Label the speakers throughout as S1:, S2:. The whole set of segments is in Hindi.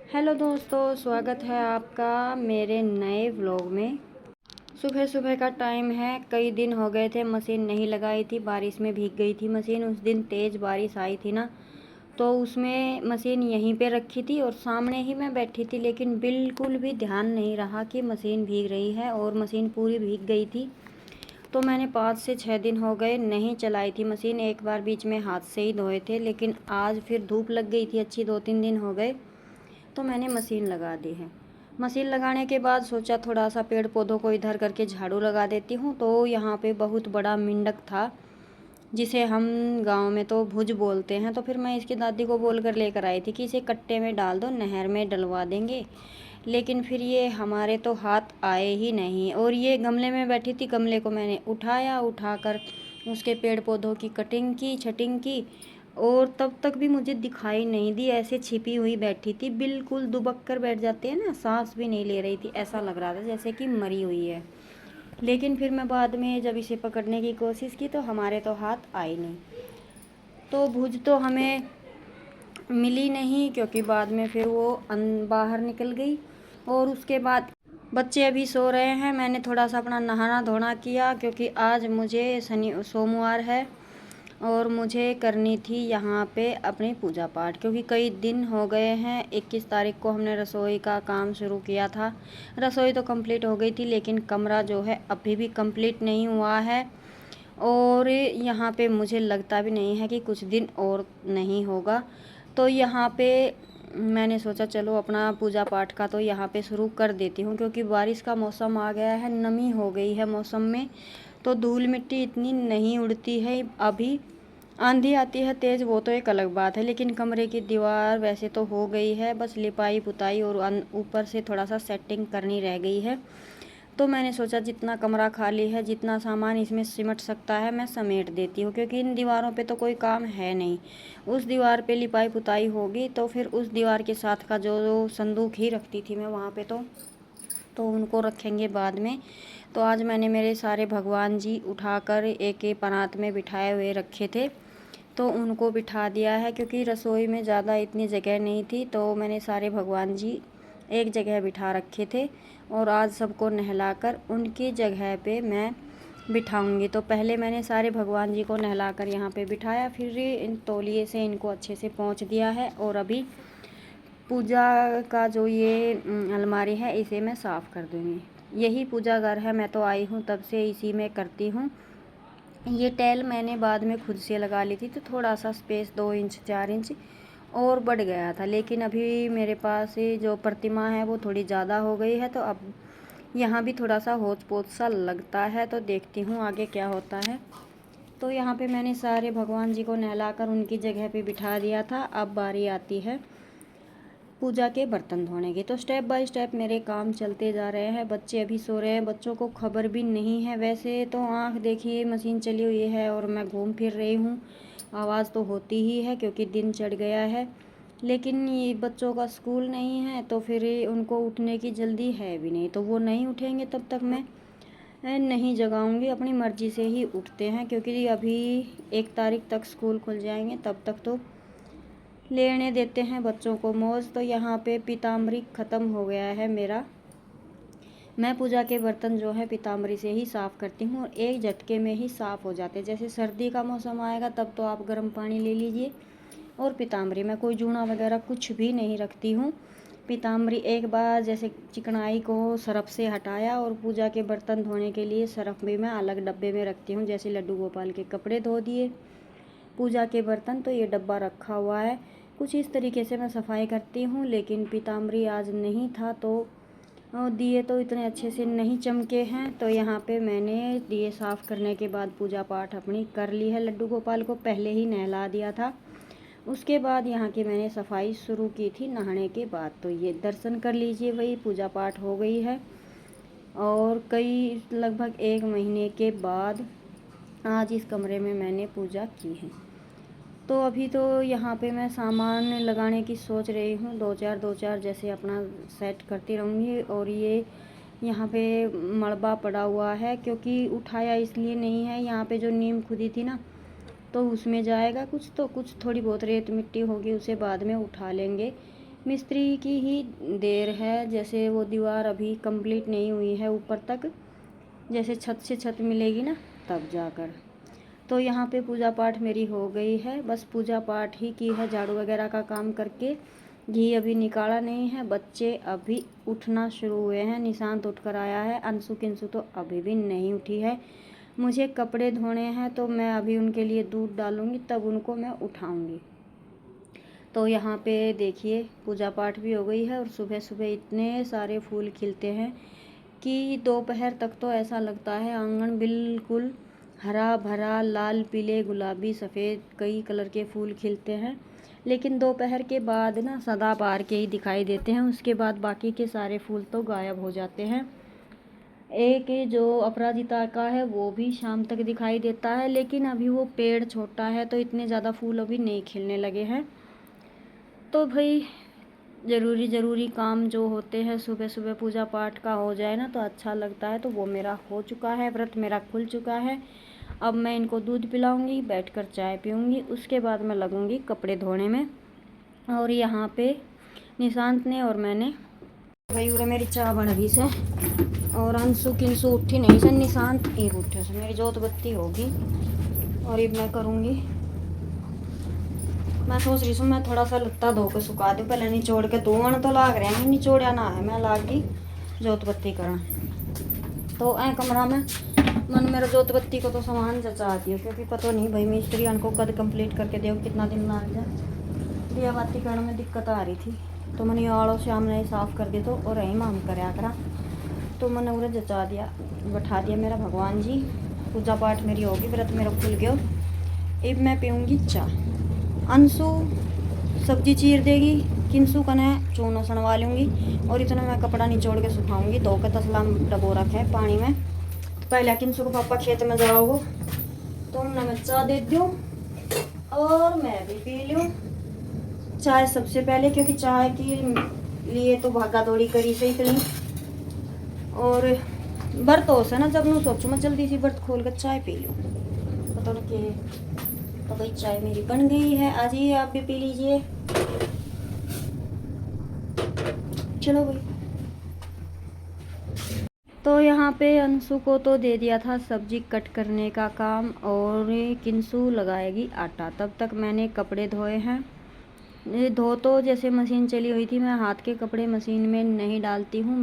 S1: हेलो दोस्तों, स्वागत है आपका मेरे नए व्लॉग में। सुबह सुबह का टाइम है। कई दिन हो गए थे मशीन नहीं लगाई थी, बारिश में भीग गई थी मशीन। उस दिन तेज़ बारिश आई थी ना, तो उसमें मशीन यहीं पे रखी थी और सामने ही मैं बैठी थी, लेकिन बिल्कुल भी ध्यान नहीं रहा कि मशीन भीग रही है और मशीन पूरी भीग गई थी। तो मैंने 5 से 6 दिन हो गए नहीं चलाई थी मशीन। एक बार बीच में हाथ से ही धोए थे, लेकिन आज फिर धूप लग गई थी अच्छी, 2-3 दिन हो गए, तो मैंने मशीन लगा दी है। मशीन लगाने के बाद सोचा थोड़ा सा पेड़ पौधों को इधर करके झाड़ू लगा देती हूँ। तो यहाँ पे बहुत बड़ा मिंडक था, जिसे हम गांव में तो भुज बोलते हैं। तो फिर मैं इसकी दादी को बोल कर लेकर आई थी कि इसे कट्टे में डाल दो, नहर में डलवा देंगे। लेकिन फिर ये हमारे तो हाथ आए ही नहीं, और ये गमले में बैठी थी। गमले को मैंने उठाकर उसके पेड़ पौधों की कटिंग की, छटिंग की, और तब तक भी मुझे दिखाई नहीं दी। ऐसे छिपी हुई बैठी थी, बिल्कुल दुबक कर बैठ जाते हैं ना, सांस भी नहीं ले रही थी। ऐसा लग रहा था जैसे कि मरी हुई है। लेकिन फिर मैं बाद में जब इसे पकड़ने की कोशिश की तो हमारे तो हाथ आए नहीं। तो भुज तो हमें मिली नहीं, क्योंकि बाद में फिर वो बाहर निकल गई। और उसके बाद बच्चे अभी सो रहे हैं। मैंने थोड़ा सा अपना नहाना धोना किया, क्योंकि आज मुझे सोमवार है और मुझे करनी थी यहाँ पे अपनी पूजा पाठ, क्योंकि कई दिन हो गए हैं। 21 तारीख को हमने रसोई का काम शुरू किया था। रसोई तो कंप्लीट हो गई थी, लेकिन कमरा जो है अभी भी कंप्लीट नहीं हुआ है। और यहाँ पे मुझे लगता भी नहीं है कि कुछ दिन और नहीं होगा। तो यहाँ पे मैंने सोचा चलो अपना पूजा पाठ का तो यहाँ पे शुरू कर देती हूँ, क्योंकि बारिश का मौसम आ गया है, नमी हो गई है मौसम में। तो धूल मिट्टी इतनी नहीं उड़ती है अभी। आंधी आती है तेज़, वो तो एक अलग बात है, लेकिन कमरे की दीवार वैसे तो हो गई है, बस लिपाई पुताई और ऊपर से थोड़ा सा सेटिंग करनी रह गई है। तो मैंने सोचा जितना कमरा खाली है, जितना सामान इसमें सिमट सकता है, मैं समेट देती हूँ, क्योंकि इन दीवारों पे तो कोई काम है नहीं। उस दीवार पे लिपाई पुताई होगी तो फिर उस दीवार के साथ का जो संदूक ही रखती थी मैं वहाँ पे, तो उनको रखेंगे बाद में। तो आज मैंने मेरे सारे भगवान जी उठाकर एक एक परात में बिठाए हुए रखे थे, तो उनको बिठा दिया है, क्योंकि रसोई में ज़्यादा इतनी जगह नहीं थी। तो मैंने सारे भगवान जी एक जगह बिठा रखे थे, और आज सबको नहलाकर उनकी जगह पे मैं बिठाऊंगी। तो पहले मैंने सारे भगवान जी को नहलाकर यहाँ पे बिठाया, फिर इन तौलिए से इनको अच्छे से पोंछ दिया है। और अभी पूजा का जो ये अलमारी है, इसे मैं साफ़ कर दूँगी। यही पूजा घर है, मैं तो आई हूँ तब से इसी में करती हूँ। ये टाइल मैंने बाद में खुद से लगा ली थी, तो थोड़ा सा स्पेस 2 इंच 4 इंच और बढ़ गया था। लेकिन अभी मेरे पास ये जो प्रतिमा है वो थोड़ी ज़्यादा हो गई है, तो अब यहाँ भी थोड़ा सा होच पोच सा लगता है। तो देखती हूँ आगे क्या होता है। तो यहाँ पे मैंने सारे भगवान जी को नहलाकर उनकी जगह पे बिठा दिया था। अब बारी आती है पूजा के बर्तन धोने की। तो स्टेप बाय स्टेप मेरे काम चलते जा रहे हैं। बच्चे अभी सो रहे हैं, बच्चों को खबर भी नहीं है। वैसे तो आँख देखिए मशीन चली हुई है और मैं घूम फिर रही हूँ, आवाज़ तो होती ही है क्योंकि दिन चढ़ गया है। लेकिन ये बच्चों का स्कूल नहीं है, तो फिर उनको उठने की जल्दी है भी नहीं। तो वो नहीं उठेंगे तब तक मैं नहीं जगाऊंगी। अपनी मर्ज़ी से ही उठते हैं, क्योंकि अभी 1 तारीख तक स्कूल खुल जाएंगे, तब तक तो लेने देते हैं बच्चों को मौज। तो यहाँ पे पीताम्बरी ख़त्म हो गया है मेरा। मैं पूजा के बर्तन जो है पीताम्बरी से ही साफ़ करती हूँ, और एक झटके में ही साफ़ हो जाते हैं। जैसे सर्दी का मौसम आएगा तब तो आप गर्म पानी ले लीजिए, और पीताम्बरी में कोई जूना वगैरह कुछ भी नहीं रखती हूँ। पीताम्बरी एक बार जैसे चिकनाई को सरफ से हटाया, और पूजा के बर्तन धोने के लिए सरफ भी मैं अलग डब्बे में रखती हूँ। जैसे लड्डू गोपाल के कपड़े धो दिए, पूजा के बर्तन, तो ये डब्बा रखा हुआ है। कुछ इस तरीके से मैं सफाई करती हूँ। लेकिन पीताम्बरी आज नहीं था, तो दिए तो इतने अच्छे से नहीं चमके हैं। तो यहाँ पे मैंने दिए साफ़ करने के बाद पूजा पाठ अपनी कर ली है। लड्डू गोपाल को पहले ही नहला दिया था। उसके बाद यहाँ की मैंने सफाई शुरू की थी नहाने के बाद। तो ये दर्शन कर लीजिए, वही पूजा पाठ हो गई है। और कई लगभग 1 महीने के बाद आज इस कमरे में मैंने पूजा की है। तो अभी तो यहाँ पे मैं सामान लगाने की सोच रही हूँ, 2-4 जैसे अपना सेट करती रहूँगी। और ये यहाँ पे मलबा पड़ा हुआ है, क्योंकि उठाया इसलिए नहीं है। यहाँ पे जो नीम खुदी थी ना, तो उसमें जाएगा कुछ, तो कुछ थोड़ी बहुत रेत मिट्टी होगी, उसे बाद में उठा लेंगे। मिस्त्री की ही देर है, जैसे वो दीवार अभी कंप्लीट नहीं हुई है ऊपर तक, जैसे छत से छत मिलेगी ना तब जाकर। तो यहाँ पे पूजा पाठ मेरी हो गई है, बस पूजा पाठ ही की है, झाड़ू वगैरह का काम करके। घी अभी निकाला नहीं है, बच्चे अभी उठना शुरू हुए हैं। निशांत उठ कर आया है, अंशु किंशु तो अभी भी नहीं उठी है। मुझे कपड़े धोने हैं तो मैं अभी उनके लिए दूध डालूँगी, तब उनको मैं उठाऊँगी। तो यहाँ पे देखिए पूजा पाठ भी हो गई है और सुबह सुबह इतने सारे फूल खिलते हैं कि दोपहर तक तो ऐसा लगता है आंगन बिल्कुल हरा भरा, लाल पीले गुलाबी सफ़ेद कई कलर के फूल खिलते हैं। लेकिन दोपहर के बाद ना सदाबहार के ही दिखाई देते हैं, उसके बाद बाकी के सारे फूल तो गायब हो जाते हैं। एक जो अपराजिता का है वो भी शाम तक दिखाई देता है, लेकिन अभी वो पेड़ छोटा है तो इतने ज़्यादा फूल अभी नहीं खिलने लगे हैं। तो भाई ज़रूरी काम जो होते हैं सुबह सुबह पूजा पाठ का हो जाए ना तो अच्छा लगता है। तो वो मेरा हो चुका है, व्रत मेरा खुल चुका है। अब मैं इनको दूध पिलाऊंगी, बैठकर चाय पीऊंगी, उसके बाद मैं लगूंगी कपड़े धोने में। और यहाँ पे निशांत ने और मैंने भाई उरे मेरी चाय बन रही से और अंशु किंशु उठी नहीं से, निशांत एक उठे से, मेरी जोत बत्ती होगी और अब मैं करूँगी। मैं सोच रही हूँ मैं थोड़ा सा लुत्ता धो के सुखा दूँ, पहले निचोड़ के धोवन तो लाग रहे हैं, निचोड़िया ना है, मैं लाग गई जोत बत्ती करना। तो ऐ कमरा में मन मेरा जोत बत्ती को तो सामान जचा दियो, क्योंकि पता नहीं भाई मिस्त्री को कद कंप्लीट करके दे कितना दिन लग जाए। दिया बाती करने में दिक्कत आ रही थी, तो मैंने आड़ो शाम ने साफ़ कर दी तो और यही मांग करया करा। तो मैंने उरे जचा दिया, बैठा दिया मेरा भगवान जी। पूजा पाठ मेरी होगी, व्रत मेरा खुल गया। अब मैं पीऊँगी चाय। अंशु सब्जी चीर देगी, किंशु कने चूना सनवा लूँगी और इतना मैं कपड़ा निचोड़ के सुखाऊंगी। धो के तसला डबो रखे है पानी में। तो पहले किंशु को पापा खेत में जाओगे तो मैं चाय दे दूँ और मैं भी पी लूँ चाय सबसे पहले, क्योंकि चाय के लिए तो भागा दौड़ी करी से इतनी। और बर्त हो से ना जब मैं सोचूँ मैं जल्दी सी बर्त खोल कर चाय पी लूँ। पता नहीं कि तो भाई चाय मेरी बन गई है, आ जाइए आप भी पी लीजिए। चलो भाई। तो यहाँ पे अंशु को तो दे दिया था सब्जी कट करने का काम और किंशु लगाएगी आटा। तब तक मैंने कपड़े धोए हैं। धो तो जैसे मशीन चली हुई थी, मैं हाथ के कपड़े मशीन में नहीं डालती हूँ।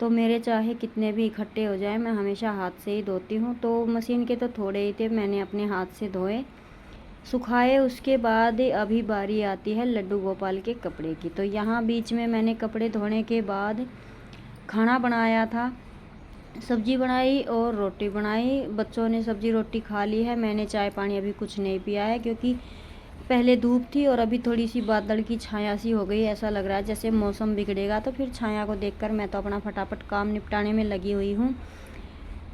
S1: मेरे चाहे कितने भी इकट्ठे हो जाए मैं हमेशा हाथ से ही धोती हूँ। तो मशीन के तो थोड़े ही थे, मैंने अपने हाथ से धोए सुखाए। उसके बाद अभी बारी आती है लड्डू गोपाल के कपड़े की। तो यहाँ बीच में मैंने कपड़े धोने के बाद खाना बनाया था, सब्जी बनाई और रोटी बनाई। बच्चों ने सब्जी रोटी खा ली है, मैंने चाय पानी अभी कुछ नहीं पिया है, क्योंकि पहले धूप थी और अभी थोड़ी सी बादल की छाया सी हो गई। ऐसा लग रहा है जैसे मौसम बिगड़ेगा, तो फिर छाया को देखकर मैं तो अपना फटाफट काम निपटाने में लगी हुई हूँ,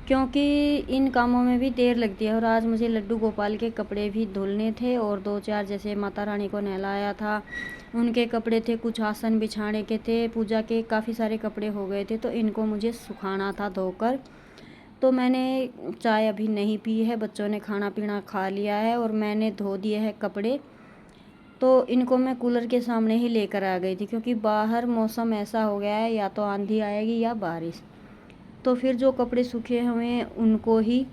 S1: क्योंकि इन कामों में भी देर लगती है। और आज मुझे लड्डू गोपाल के कपड़े भी धुलने थे और 2-4 जैसे माता रानी को नहलाया था उनके कपड़े थे, कुछ आसन बिछाने के थे, पूजा के काफ़ी सारे कपड़े हो गए थे, तो इनको मुझे सुखाना था धोकर। तो मैंने चाय अभी नहीं पी है, बच्चों ने खाना पीना खा लिया है और मैंने धो दिए हैं कपड़े। तो इनको मैं कूलर के सामने ही लेकर आ गई थी, क्योंकि बाहर मौसम ऐसा हो गया है या तो आंधी आएगी या बारिश। तो फिर जो कपड़े सूखे हुए हैं उनको ही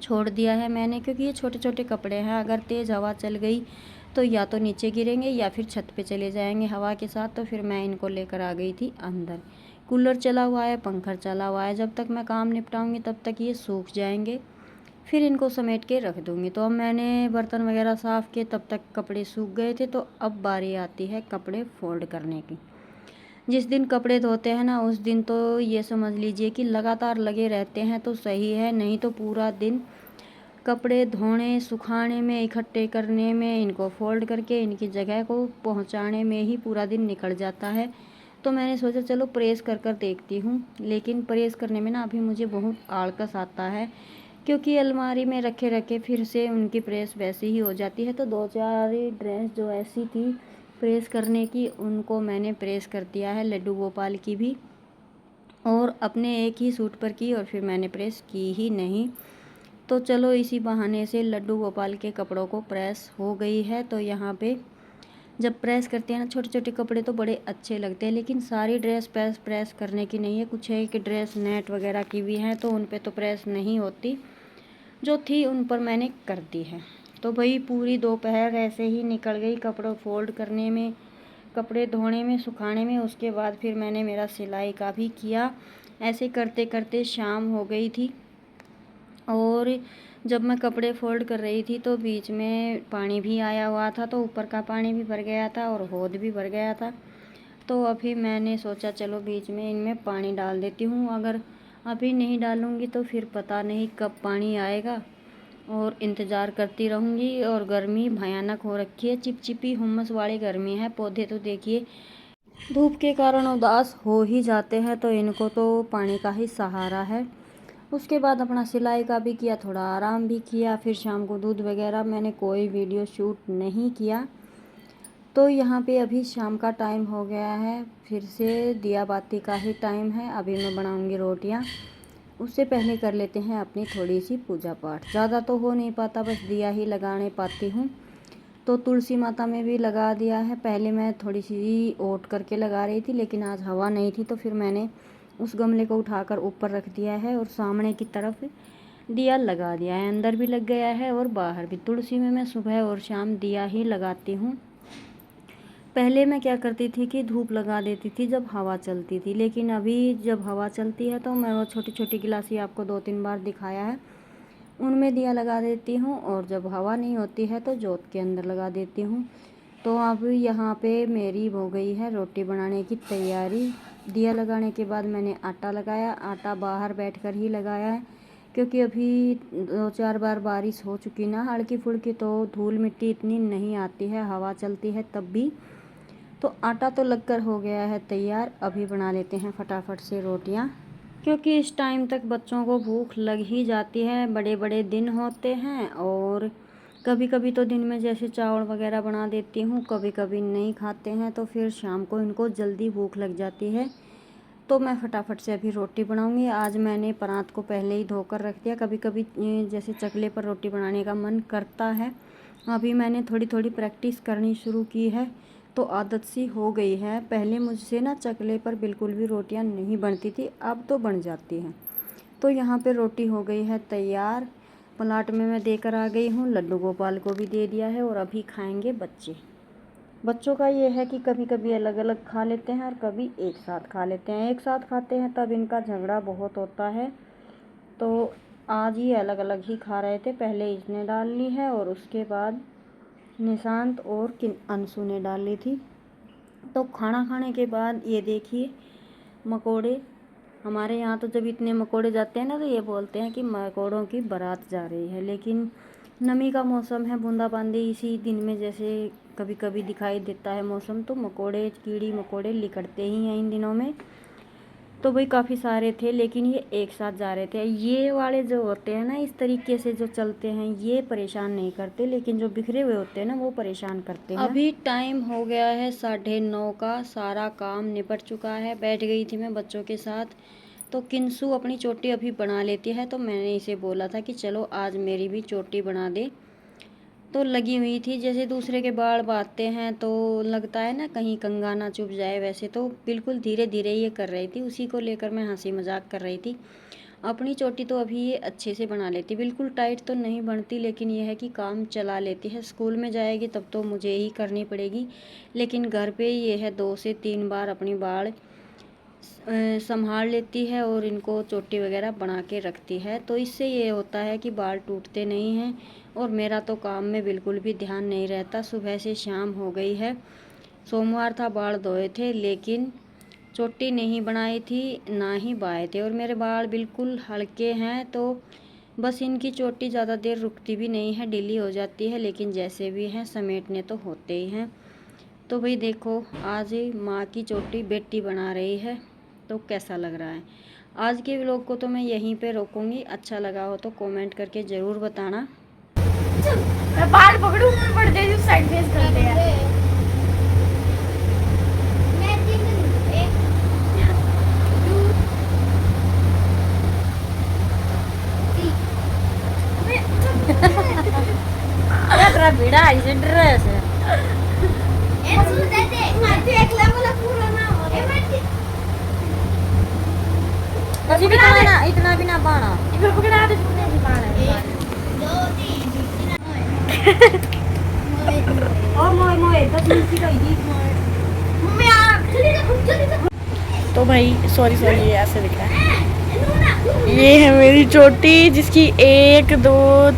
S1: छोड़ दिया है मैंने, क्योंकि ये छोटे छोटे कपड़े हैं, अगर तेज़ हवा चल गई तो या तो नीचे गिरेंगे या फिर छत पे चले जाएंगे हवा के साथ। तो फिर मैं इनको लेकर आ गई थी अंदर। कूलर चला हुआ है, पंखा चला हुआ है, जब तक मैं काम निपटाऊंगी तब तक ये सूख जाएंगे, फिर इनको समेट के रख दूँगी। तो अब मैंने बर्तन वगैरह साफ़ किए, तब तक कपड़े सूख गए थे। तो अब बारी आती है कपड़े फोल्ड करने की। जिस दिन कपड़े धोते हैं ना उस दिन तो ये समझ लीजिए कि लगातार लगे रहते हैं तो सही है, नहीं तो पूरा दिन कपड़े धोने सुखाने में, इकट्ठे करने में, इनको फोल्ड करके इनकी जगह को पहुंचाने में ही पूरा दिन निकल जाता है। तो मैंने सोचा चलो प्रेस कर कर देखती हूँ, लेकिन प्रेस करने में ना अभी मुझे बहुत आलस आता है, क्योंकि अलमारी में रखे रखे फिर से उनकी प्रेस वैसी ही हो जाती है। तो 2-4 ड्रेस जो ऐसी थी प्रेस करने की उनको मैंने प्रेस कर दिया है, लड्डू गोपाल की भी और अपने एक ही सूट पर की, और फिर मैंने प्रेस की ही नहीं। तो चलो इसी बहाने से लड्डू गोपाल के कपड़ों को प्रेस हो गई है। तो यहाँ पे जब प्रेस करते हैं ना छोटे छोटे कपड़े तो बड़े अच्छे लगते हैं, लेकिन सारी ड्रेस प्रेस करने की नहीं है। कुछ है कि ड्रेस नेट वगैरह की भी हैं तो उन पे तो प्रेस नहीं होती, जो थी उन पर मैंने कर दी है। तो भाई पूरी दोपहर ऐसे ही निकल गई कपड़ों फोल्ड करने में, कपड़े धोने में, सुखाने में। उसके बाद फिर मैंने मेरा सिलाई का भी किया। ऐसे करते करते शाम हो गई थी। और जब मैं कपड़े फोल्ड कर रही थी तो बीच में पानी भी आया हुआ था, तो ऊपर का पानी भी भर गया था और होद भी भर गया था। तो अभी मैंने सोचा चलो बीच में इनमें पानी डाल देती हूँ। अगर अभी नहीं डालूँगी तो फिर पता नहीं कब पानी आएगा, और इंतज़ार करती रहूँगी। और गर्मी भयानक हो रखी है, चिपचिपी हुम्मस वाली गर्मी है। पौधे तो देखिए धूप के कारण उदास हो ही जाते हैं, तो इनको तो पानी का ही सहारा है। उसके बाद अपना सिलाई का भी किया, थोड़ा आराम भी किया। फिर शाम को दूध वगैरह, मैंने कोई वीडियो शूट नहीं किया। तो यहाँ पे अभी शाम का टाइम हो गया है, फिर से दिया बाती का ही टाइम है। अभी मैं बनाऊँगी रोटियाँ। उससे पहले कर लेते हैं अपनी थोड़ी सी पूजा पाठ। ज़्यादा तो हो नहीं पाता, बस दिया ही लगाने पाती हूँ। तो तुलसी माता में भी लगा दिया है। पहले मैं थोड़ी सी ओट करके लगा रही थी, लेकिन आज हवा नहीं थी तो फिर मैंने उस गमले को उठाकर ऊपर रख दिया है और सामने की तरफ दिया लगा दिया है। अंदर भी लग गया है और बाहर भी। तुलसी में मैं सुबह और शाम दिया ही लगाती हूँ। पहले मैं क्या करती थी कि धूप लगा देती थी जब हवा चलती थी, लेकिन अभी जब हवा चलती है तो मैं वो छोटी छोटी गिलासी आपको 2-3 बार दिखाया है, उनमें दिया लगा देती हूँ। और जब हवा नहीं होती है तो जोत के अंदर लगा देती हूँ। तो अब यहाँ पे मेरी हो गई है रोटी बनाने की तैयारी। दिया लगाने के बाद मैंने आटा लगाया। आटा बाहर बैठकर ही लगाया है, क्योंकि अभी 2-4 बार बारिश हो चुकी ना हल्की फुल्की, तो धूल मिट्टी इतनी नहीं आती है, हवा चलती है तब भी। तो आटा तो लगकर हो गया है तैयार। अभी बना लेते हैं फटाफट से रोटियां, क्योंकि इस टाइम तक बच्चों को भूख लग ही जाती है। बड़े बड़े दिन होते हैं, और कभी कभी तो दिन में जैसे चावल वगैरह बना देती हूँ, कभी कभी नहीं खाते हैं तो फिर शाम को इनको जल्दी भूख लग जाती है। तो मैं फटाफट से अभी रोटी बनाऊंगी। आज मैंने परात को पहले ही धोकर रख दिया। कभी कभी जैसे चकले पर रोटी बनाने का मन करता है। अभी मैंने थोड़ी थोड़ी प्रैक्टिस करनी शुरू की है, तो आदत सी हो गई है। पहले मुझसे ना चकले पर बिल्कुल भी रोटियां नहीं बनती थी, अब तो बन जाती हैं। तो यहाँ पे रोटी हो गई है तैयार। पलाट में मैं देकर आ गई हूँ, लड्डू गोपाल को भी दे दिया है, और अभी खाएंगे बच्चे। बच्चों का ये है कि कभी कभी अलग अलग खा लेते हैं और कभी एक साथ खा लेते हैं। एक साथ खाते हैं तब इनका झगड़ा बहुत होता है। तो आज ये अलग अलग ही खा रहे थे। पहले इसने डाल ली है और उसके बाद निशांत और अंशु ने डाल ली थी। तो खाना खाने के बाद ये देखिए मकोड़े, हमारे यहाँ तो जब इतने मकोड़े जाते हैं ना तो ये बोलते हैं कि मकोड़ों की बारात जा रही है। लेकिन नमी का मौसम है, बूंदाबांदी इसी दिन में जैसे कभी कभी दिखाई देता है मौसम, तो मकोड़े कीड़ी मकोड़े लिकड़ते ही हैं इन दिनों में। तो भाई काफ़ी सारे थे, लेकिन ये एक साथ जा रहे थे। ये वाले जो होते हैं ना इस तरीके से जो चलते हैं, ये परेशान नहीं करते, लेकिन जो बिखरे हुए होते हैं ना वो परेशान करते हैं। अभी टाइम हो गया है 9:30 का। सारा काम निपट चुका है। बैठ गई थी मैं बच्चों के साथ। तो किंसु अपनी चोटी अभी बना लेती है, तो मैंने इसे बोला था कि चलो आज मेरी भी चोटी बना दे। तो लगी हुई थी, जैसे दूसरे के बाल बांधते हैं तो लगता है ना कहीं कंघा ना चुभ जाए, वैसे तो बिल्कुल धीरे धीरे ये कर रही थी। उसी को लेकर मैं हंसी मजाक कर रही थी। अपनी चोटी तो अभी ये अच्छे से बना लेती, बिल्कुल टाइट तो नहीं बनती, लेकिन यह है कि काम चला लेती है। स्कूल में जाएगी तब तो मुझे ही करनी पड़ेगी, लेकिन घर पे ये है 2 से 3 बार अपनी बाल संभाल लेती है और इनको चोटी वगैरह बना के रखती है। तो इससे ये होता है कि बाल टूटते नहीं हैं, और मेरा तो काम में बिल्कुल भी ध्यान नहीं रहता। सुबह से शाम हो गई है। सोमवार था, बाल धोए थे, लेकिन चोटी नहीं बनाई थी ना ही बाए थे, और मेरे बाल बिल्कुल हल्के हैं, तो बस इनकी चोटी ज़्यादा देर रुकती भी नहीं है, ढीली हो जाती है, लेकिन जैसे भी हैं समेटने तो होते ही हैं। तो भाई देखो आज माँ की चोटी बेटी बना रही है, तो कैसा लग रहा है। आज के व्लॉग को तो मैं यहीं पे रोकूंगी। अच्छा लगा हो तो कमेंट करके ज़रूर बताना।
S2: मैं बाल पकड़ूं मैं पड़ जाए साइड फेस करते हैं।
S1: तेरा बेड़ा ऐसे ड्रेस है। बाना
S2: इधर पकड़ा दे तूने भी बाण
S1: और मोए मोए 10 मिनट की गई थी
S2: मम्मी यार जल्दी से तो भाई सॉरी ये ऐसे दिख रहा है ये है मेरी चोटी जिसकी 1 2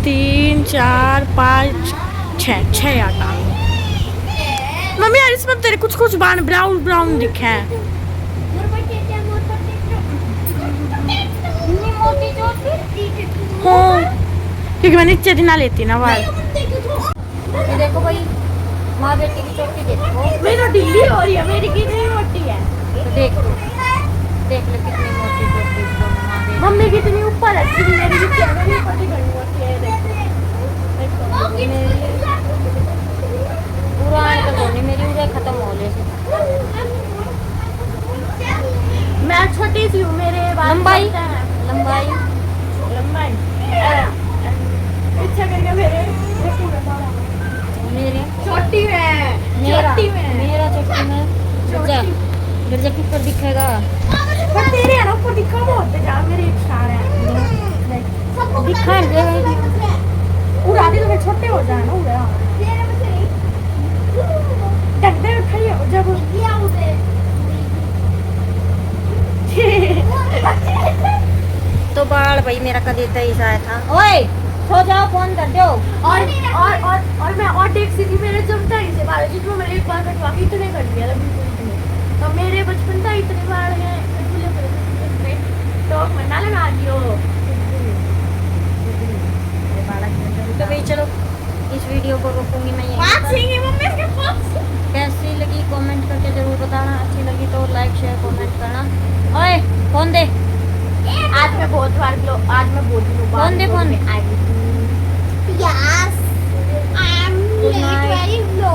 S2: 3 4 5 6 यार टांग मम्मी यार इसमें तेरे कुछ कुछ बाण ब्राउन ब्राउन दिखे हैं हाँ क्योंकि मैं नीचे ना लेती ना बाल
S1: ये देखो भाई माँ बेटी की चोटी देखो
S2: मेरी ढीली हो रही है मेरी कितनी मोटी है
S1: तो देख लो कितनी मोटी चोटी इसको माँ बेटी
S2: मम्मी कितनी ऊपर है मेरी भी मेरी ऊपर की घनी मोटी है देखो
S1: पूरा आने तक होनी मेरी उधर खत्म हो ले
S2: मैं छोटी सी हूँ मेरे बाल
S1: लंबाई
S2: छोटे हैं।
S1: लंबाई
S2: लंबाई पीछे करके मेरे
S1: मेरे
S2: छोटी में
S1: मेरा चोटी में फिर जब ऊपर दिखेगा
S2: पर तेरे है ना ऊपर दिखा बहुत जा मेरे एक स्टार है
S1: दिखा दे
S2: उड़ा दे तो मैं छोटे हो जाए ना उड़ा टक दे खड़ी हो जब
S1: तो बाल भाई मेरा कभी तेईस आया था ओए सो जाओ फोन कर दो
S2: और मैं और देख सी थी मेरे जमता ही से बाल जिसमें मैंने एक बार कटवा के इतने कर दिया था बिल्कुल इतने तो मेरे बचपन था इतने बाल हैं तो मैं ना लगा दियो
S1: तो भाई चलो इस वीडियो को रोकूंगी मैं यहीं पर। कैसी लगी कमेंट करके जरूर बताना अच्छी लगी तो लाइक शेयर कमेंट करना ओए फोन दे
S2: आज मैं बहुत बार आज मैं बोल रही हूँ
S1: phone they phone
S2: yes I am
S1: Good night.
S2: Very low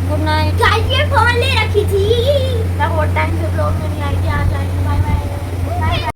S1: good night
S2: guys ये फोन ले रखी थी मैं बहुत टाइम से ब्लॉग में नहीं